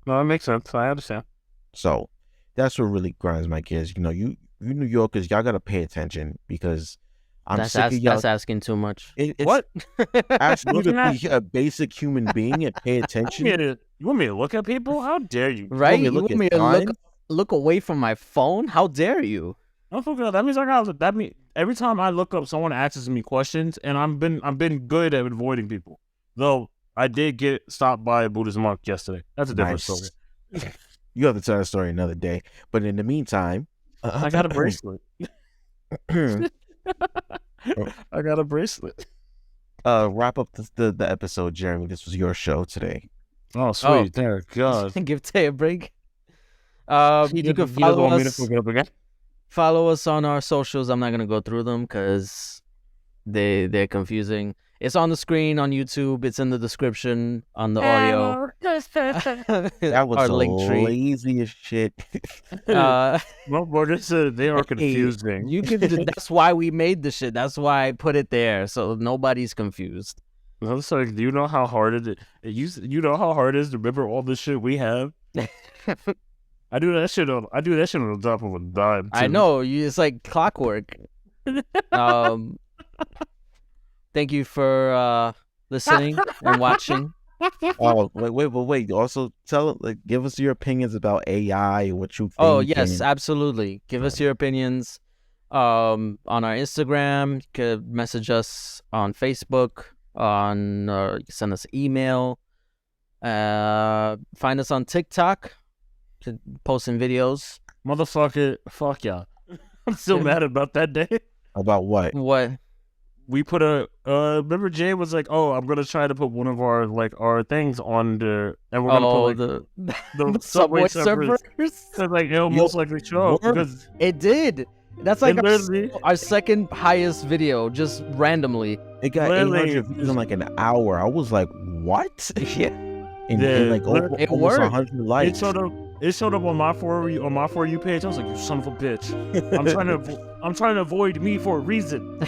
No, it makes sense. I understand. So that's what really grinds my gears. You New Yorkers, y'all gotta pay attention because I'm sick of y'all. That's asking too much. What? Ask you to be a basic human being and pay attention. You want me to look at people? How dare you? Right? You want me to look away from my phone? How dare you? That means every time I look up, someone asks me questions, and I've been good at avoiding people. Though I did get stopped by a Buddhist monk yesterday. That's a different story. You have to tell that story another day. But in the meantime, I got a bracelet. I got a bracelet. Wrap up the episode, Jeremy. This was your show today. Oh, sweet. Thank God. Give Tay a break. You can follow us. Follow us on our socials. I'm not gonna go through them because they're confusing. It's on the screen on YouTube. It's in the description on the audio. That was our link tree. Lazy as shit. They are confusing. That's why we made the shit. That's why I put it there so nobody's confused. I'm sorry. Do you know how hard it is? You know how hard it is to remember all the shit we have. I do that shit on the top of a dime. Too. I know. It's like clockwork. Thank you for listening and watching. Oh, wait. Also, give us your opinions about AI, what you think. Oh, yes, absolutely. Give us your opinions on our Instagram. You could message us on Facebook, send us email. Find us on TikTok, posting videos. Motherfucker, fuck y'all. I'm still mad about that day. About what? What? We put remember Jay was like, oh, I'm gonna try to put one of our things on the, and we're gonna put the Subway Surfers. So like it'll most likely show up because it did. That's like our second highest video, just randomly. It got 800 views in like an hour. I was like, what? Yeah. And like it almost worked. 100 likes. It showed up on my for you page. I was like, you son of a bitch. I'm trying to avoid me for a reason.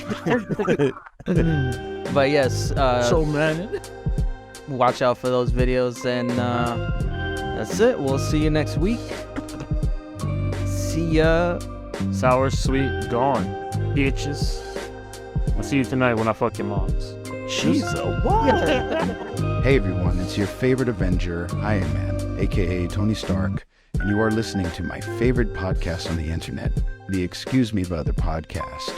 But yes, so mad. Watch out for those videos, and that's it. We'll see you next week. See ya. Sour, sweet, gone, bitches. I'll see you tonight when I fuck your moms. Jesus, what? Hey everyone, it's your favorite Avenger, Iron Man, aka Tony Stark, and you are listening to my favorite podcast on the internet, the Excuse Me Brother podcast.